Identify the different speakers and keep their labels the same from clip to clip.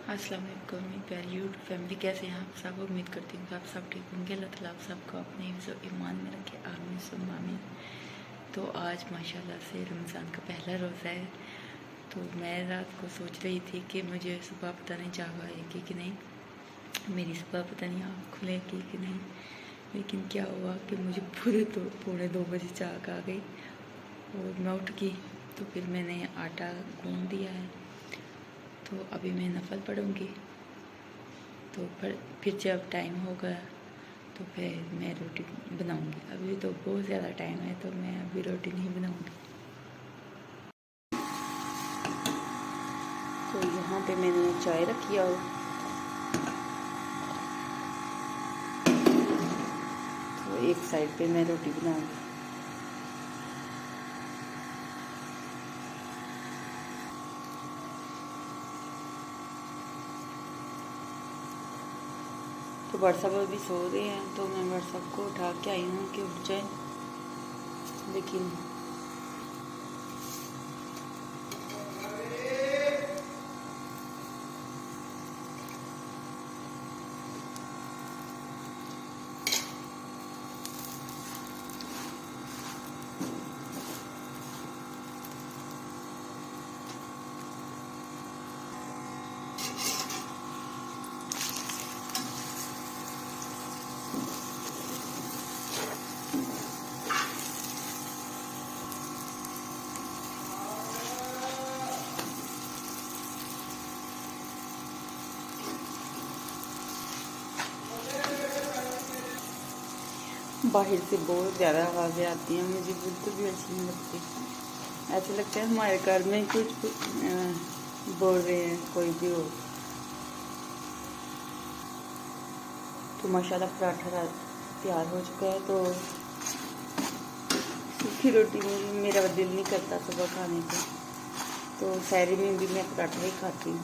Speaker 1: अस्सलाम वालेकुम मेरी प्यारी यूट्यूब फैमिली, कैसे हैं आप सब। उम्मीद करती हूँ कि आप सब ठीक होंगे। अल्लाह ताला आप सबको अपने हिफ्ज़ ईमान में रखे, आमीन सुम्मा आमीन। तो आज माशाल्लाह से रमज़ान का पहला रोज़ा है। तो मैं रात को सोच रही थी कि मुझे सुबह पता नहीं जाग आएगी कि नहीं, मेरी सुबह पता नहीं आँख खुलेगी कि नहीं। लेकिन क्या हुआ कि मुझे पूरे 2 बजे जाग आ गई और मैं उठ गई। तो फिर मैंने आटा गूँध दिया है, तो अभी मैं नफल पढ़ूँगी। तो फिर जब टाइम होगा तो फिर मैं रोटी बनाऊँगी। अभी तो बहुत ज़्यादा टाइम है, तो मैं अभी रोटी नहीं बनाऊँगी। तो यहाँ पे मैंने चाय रखी और तो एक साइड पे मैं रोटी बनाऊँगी। तो व्हाट्सएप अभी सो रहे हैं, तो मैं व्हाट्सएप को उठा के आई हूँ कि उठ जाए, लेकिन बाहर से बहुत ज़्यादा आवाज़ें आती हैं, मुझे बिल्कुल भी अच्छी नहीं लगती। ऐसे लगता है हमारे घर में कुछ बोल रहे हैं, कोई भी हो। तो माशाल्लाह पराठा तैयार हो चुका है। तो सूखी रोटी में मेरा दिल नहीं करता सुबह खाने को, तो सहरी में भी मैं पराठा ही खाती हूँ।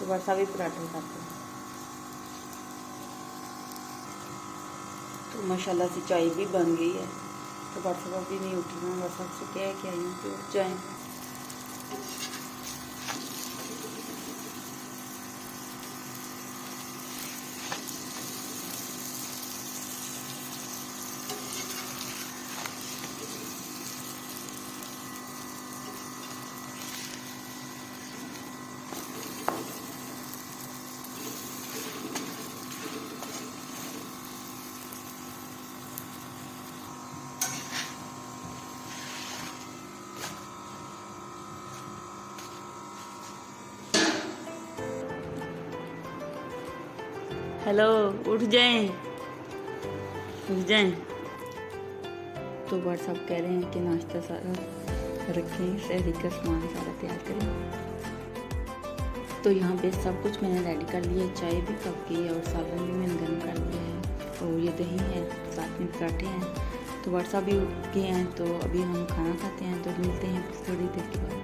Speaker 1: तो वैसा भी पराठा ही खाती हूँ। तो माशाल्लाह से चाय भी बन गई है। तो व्हाट्सएप भी नहीं उठी, मैं व्हाट्सएप से कह के आई हूँ कि उठ जाएँ। हेलो, उठ जाएं, उठ जाएं। तो व्हाट्सएप कह रहे हैं कि नाश्ता सारा रखें, सहरी का सामान सारा तैयार करें। तो यहाँ पे सब कुछ मैंने रेडी कर लिया है। चाय भी पक गई है और सालन भी मैंने गर्म कर लिया है, और ये दही है, साथ में पराठे हैं। तो व्हाट्सएप भी उठ गए हैं, तो अभी हम खाना खाते हैं। तो मिलते हैं थोड़ी देर के बाद।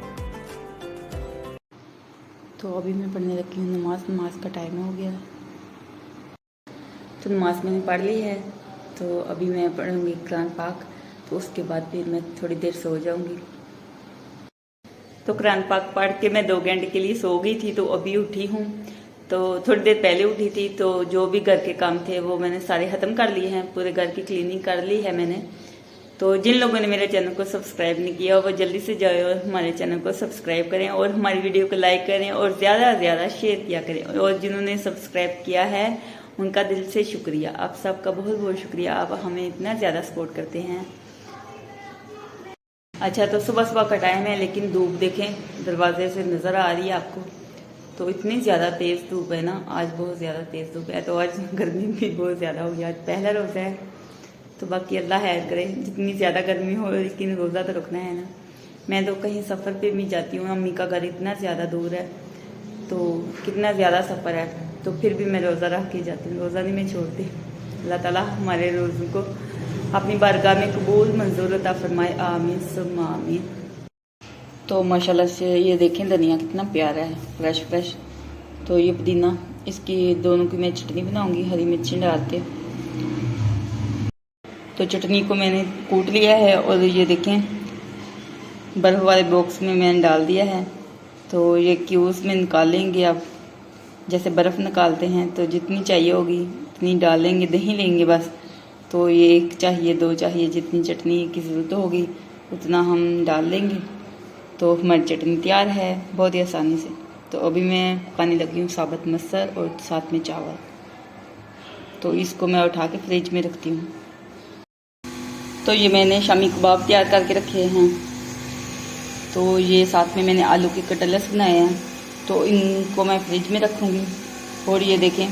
Speaker 1: तो अभी मैं पढ़ने लगी हूँ नमाज का टाइम हो गया। तो नमाज मैंने पढ़ ली है, तो अभी मैं पढ़ूँगी कुरान पाक। तो उसके बाद फिर मैं थोड़ी देर सो जाऊँगी। तो कुरान पाक पढ़ के मैं 2 घंटे के लिए सो गई थी। तो अभी उठी हूँ, तो थोड़ी देर पहले उठी थी। तो जो भी घर के काम थे वो मैंने सारे ख़त्म कर लिए हैं, पूरे घर की क्लीनिंग कर ली है मैंने। तो जिन लोगों ने मेरे चैनल को सब्सक्राइब नहीं किया वो जल्दी से जाए और हमारे चैनल को सब्सक्राइब करें, और हमारी वीडियो को लाइक करें और ज़्यादा से ज़्यादा शेयर किया करें। और जिन्होंने सब्सक्राइब किया है उनका दिल से शुक्रिया, आप सबका बहुत बहुत शुक्रिया। आप हमें इतना ज़्यादा सपोर्ट करते हैं। अच्छा, तो सुबह सुबह का टाइम है, लेकिन धूप देखें दरवाजे से नज़र आ रही है आपको। तो इतनी ज़्यादा तेज़ धूप है ना, आज बहुत ज़्यादा तेज़ धूप है। तो आज गर्मी भी बहुत ज़्यादा हो गई। आज पहला रोज़ा है, तो बाकी अल्लाह खैर करे। जितनी ज़्यादा गर्मी हो, लेकिन रोज़ा तो रखना है ना। मैं तो कहीं सफ़र पे भी जाती हूँ, अम्मी का घर इतना ज़्यादा दूर है, तो कितना ज़्यादा सफ़र है, तो फिर भी मैं रोज़ा रख के जाती हूँ, रोज़ा नहीं मैं छोड़ती। अल्लाह ताला हमारे रोज़ों को अपनी बारगाह में कबूल मंजूर अता फरमाए, आमीन सुम्मा आमीन। तो माशाल्लाह से ये देखें धनिया कितना प्यारा है, फ्रेश फ्रेश। तो ये पुदीना, इसकी दोनों की मैं चटनी बनाऊंगी हरी मिर्ची डाल के। तो चटनी को मैंने कूट लिया है और ये देखें बर्फ़ वाले बॉक्स में मैंने डाल दिया है। तो ये क्यूब्स में निकालेंगे अब। जैसे बर्फ़ निकालते हैं तो जितनी चाहिए होगी उतनी डालेंगे, दही लेंगे बस। तो ये 1 चाहिए, 2 चाहिए, जितनी चटनी की ज़रूरत होगी उतना हम डाल लेंगे। तो हमारी चटनी तैयार है बहुत ही आसानी से। तो अभी मैं पानी लगी हूँ साबुत मसर और साथ में चावल। तो इसको मैं उठा के फ्रिज में रखती हूँ। तो ये मैंने शामी कबाब तैयार करके रखे हैं। तो ये साथ में मैंने आलू के कटलेट्स बनाए हैं, तो इनको मैं फ्रिज में रखूँगी। और ये देखें,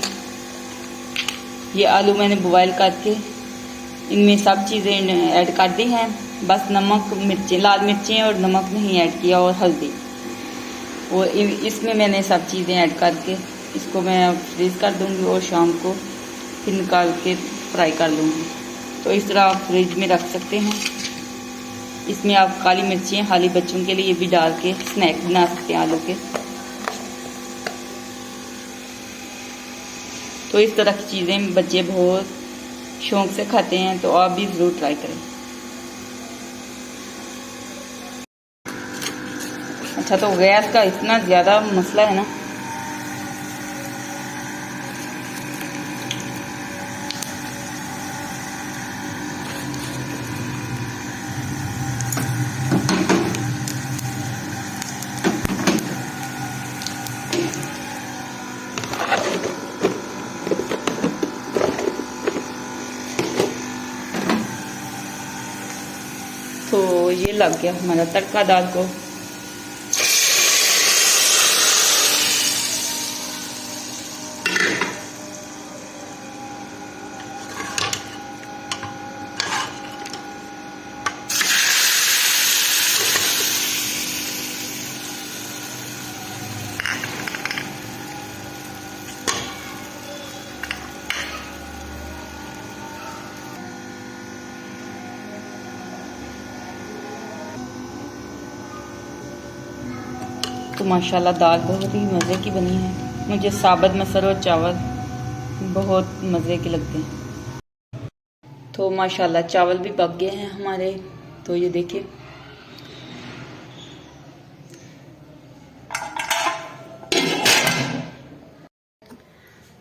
Speaker 1: ये आलू मैंने बॉयल करके इनमें सब चीज़ें ऐड कर दी हैं। बस नमक, मिर्चें, लाल मिर्चें और नमक नहीं ऐड किया, और हल्दी। और इसमें मैंने सब चीज़ें ऐड करके इसको मैं फ्रीज़ कर दूँगी और शाम को फिर निकाल के फ्राई कर लूँगी। तो इस तरह आप फ्रिज में रख सकते हैं। इसमें आप काली मिर्चें हाली बच्चों के लिए भी डाल के स्नैक बना सकते हैं आलू के। तो इस तरह की चीज़ें बच्चे बहुत शौक़ से खाते हैं, तो आप भी ज़रूर ट्राई करें। अच्छा, तो गैस का इतना ज़्यादा मसला है ना, तो ये लग गया हमारा तड़का दाल को। तो माशाल्लाह दाल बहुत ही मज़े की बनी है। मुझे साबुत मसर और चावल बहुत मज़े के लगते हैं। तो माशाल्लाह चावल भी पक गए हैं हमारे। तो ये देखिए,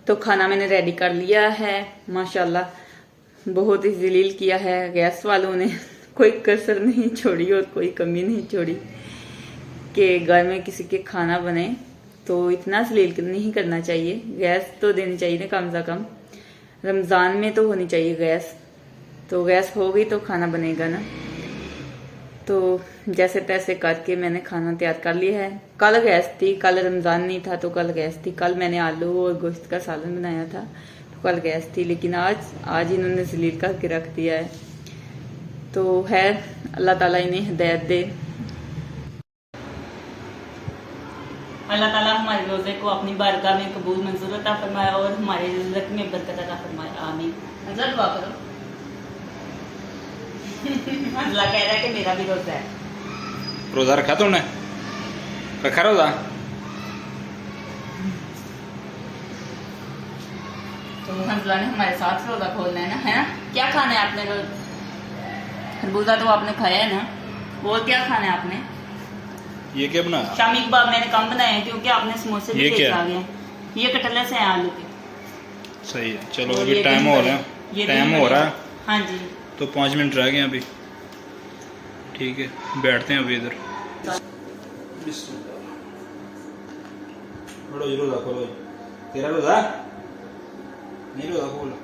Speaker 1: तो खाना मैंने रेडी कर लिया है। माशाल्लाह बहुत ही जलील किया है गैस वालों ने। कोई कसर नहीं छोड़ी और कोई कमी नहीं छोड़ी कि घर में किसी के खाना बने तो इतना जलील नहीं करना चाहिए। गैस तो देनी चाहिए ना कम से कम, रमज़ान में तो होनी चाहिए गैस। तो गैस हो गई तो खाना बनेगा ना। तो जैसे तैसे करके मैंने खाना तैयार कर लिया है। कल गैस थी, कल रमज़ान नहीं था तो कल गैस थी। कल मैंने आलू और गोश्त का सालन बनाया था तो कल गैस थी, लेकिन आज इन्होंने जलील करके रख दिया है। तो है, अल्लाह ताला इन्हें हिदायत दे। अल्लाह ताला हमारे रोज़े को अपनी बारगाह में कबूल मंजूर अता फरमाए और हमारे रिज़्क़ में बरकत अता फरमाए, आमीन। मतलब दुआ करो। अल्लाह कह रहा है कि मेरा भी रोज़ा है।
Speaker 2: रोज़ा रखा तुमने? रखा रोज़ा?
Speaker 1: तो हंसला ने हमारे साथ रोज़ा खोलना है ना? क्या खाना है आपने? खरबूजा तो आपने खाया है ना, और क्या खाना है आपने?
Speaker 2: ये क्या बनाया?
Speaker 1: शामी कबाब मैंने कम बनाए हैं क्योंकि आपने समोसे भी लेके आ गए। ये कटलेट्स हैं आलू के।
Speaker 2: सही है, चलो अभी टाइम हो रहा है, टाइम हो रहा है।
Speaker 1: हाँ जी,
Speaker 2: तो 5 मिनट रह गए अभी। ठीक है, बैठते हैं अभी इधर। रोज़ा खोलो। तेरा रोज़ा नहीं? रोज़ा खोलो।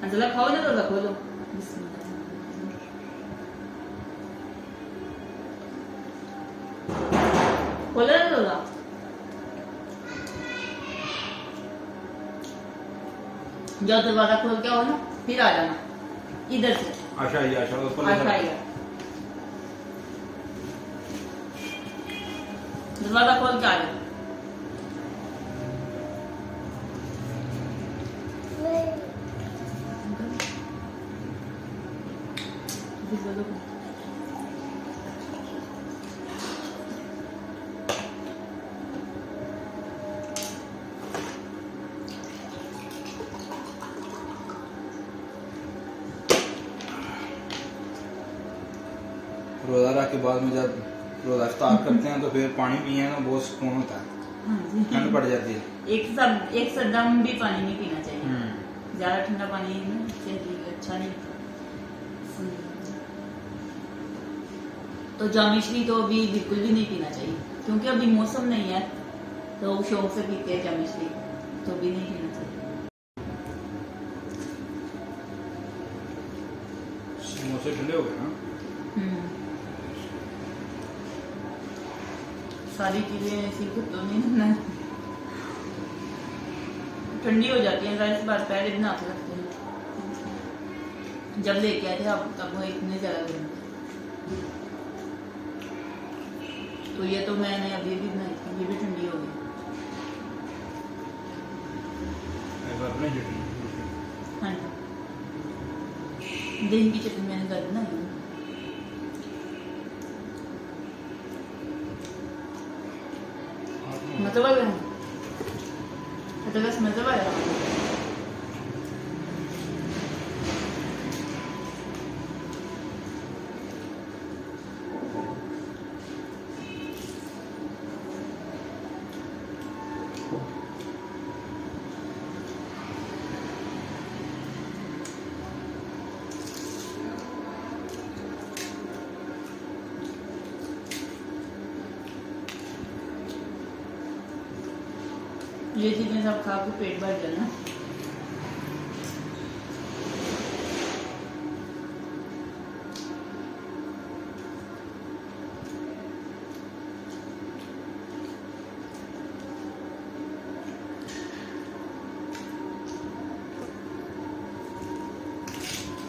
Speaker 1: अंजला खाओ ना, रोज़ा खोलो। खोलो ना रोज़ा। जब दरवाजा खोल के आओ ना फिर आ जाना इधर से।
Speaker 2: आशा ही आशा
Speaker 1: दरवाजा खोल के आ जाना।
Speaker 2: रोज़ा रख के बाद में जब रोज़ा इफ्तार करते हैं तो फिर पानी पिए ना बहुत सुकून होता है,
Speaker 1: हाँ जी।
Speaker 2: ठंड पड़ जाती है।
Speaker 1: एक सदम भी पानी नहीं पीना चाहिए, ज़्यादा ठंडा पानी ना सेहत के लिए अच्छा नहीं होता। तो जामिश्री तो अभी बिल्कुल भी नहीं पीना चाहिए, क्योंकि अभी मौसम नहीं है, तो शौक से पीते हैं जामिश्री, तो भी नहीं पीना चाहिए।
Speaker 2: समोसे ठंडे हो गए ना।
Speaker 1: सारी चीजें ऐसी तो नहीं ना ठंडी हो जाती हैं, जाहिर सी बात पहले दिन आते लगते हैं, जब लेके आए थे अब तब वो इतने ज्यादा गर्म थे। तो ये तो मैंने अभी भी बनाई थी, ये भी ठंडी हो गई। हाँ जी, दही की चटनी मैंने कर बनाई। मजा आ गया, तो बस मजा आया। ये चीजें सब खा के पेट भर जाना।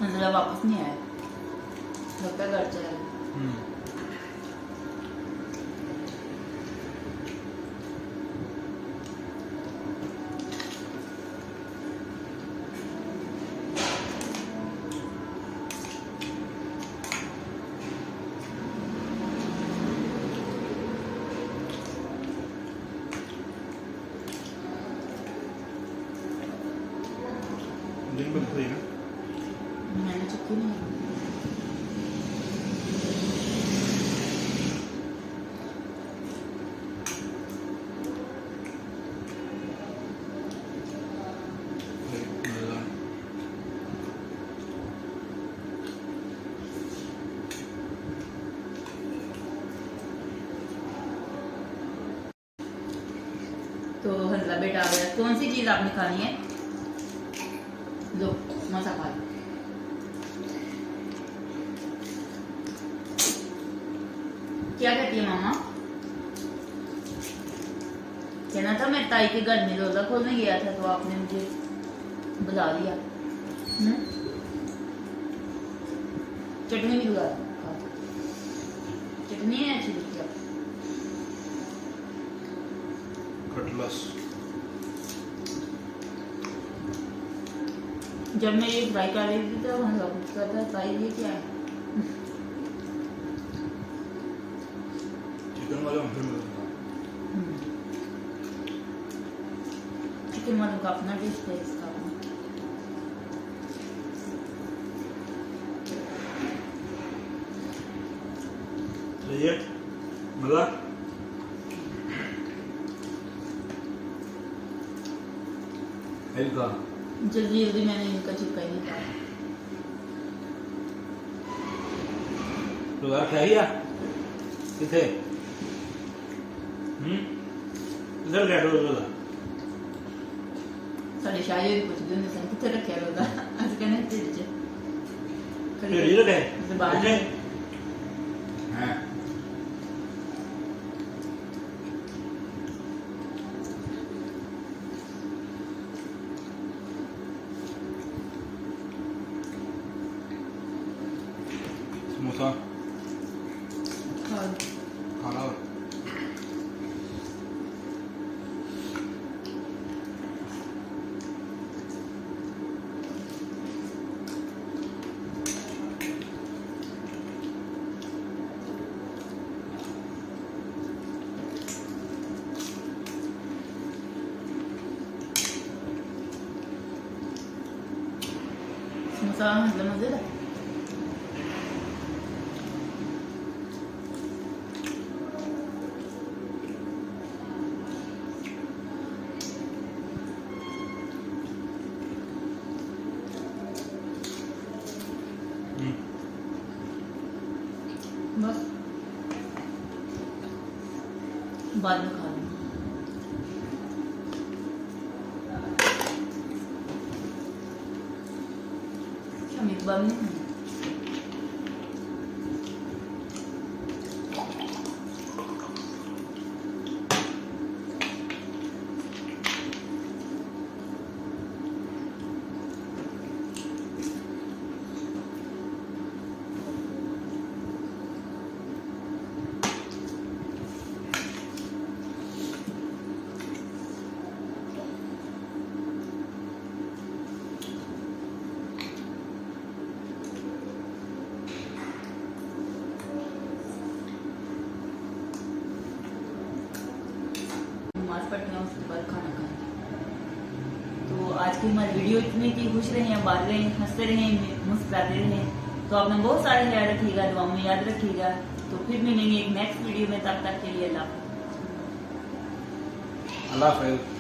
Speaker 1: मतलब वापस नहीं आया, लगता है घर चला गया।
Speaker 2: दिन भर सही ना।
Speaker 1: मैंने चुकी नहीं है। तो हंसला बेटा आ गया। कौन सी चीज आपने खानी है? लो मजा खा लो। क्या कहती है मामा? कहना था मैं ताई के घर में रोजा खोलने गया था, तो आपने मुझे बुला लिया। चटनी भी बुला, चटनी है अच्छी लगती है।
Speaker 2: खटलस।
Speaker 1: जब मैं ये फ्राई कर रही थी तो हम लोग कहता ताई ये क्या है?
Speaker 2: चिकन वाले हम फिर मिलते
Speaker 1: चिकन वालों का अपना टेस्ट है, इसका अपना।
Speaker 2: सही है मजा। हल्का
Speaker 1: जल्दी जल्दी मैंने इनका चिपका ही नहीं पाया।
Speaker 2: तो यार क्या ही किथे इधर बैठो रोजा
Speaker 1: साढ़े शायद कुछ दिन से कितने रखे रोजा आज कहने तेज
Speaker 2: ढेरी रखे
Speaker 1: जुबान है।
Speaker 2: हाँ समोसा खाना
Speaker 1: समोसा मतलब मजेदार। बस बाद में खा लूँगी। शामिद बाब ने नमाज पढ़ते हैं, उसके बाद खाना खाएं। तो आज की हमारी वीडियो इतनी थी। खुश रहें, बात रहें, हंसते रहें, मुस्कुराते रहें। तो आपने बहुत सारे ख्याल रखिएगा, दुआ में याद रखिएगा। तो फिर मिलेंगे एक नेक्स्ट वीडियो में, तब तक के लिए अल्लाह हाफ़िज़।
Speaker 2: अल्लाह हाफ़िज़।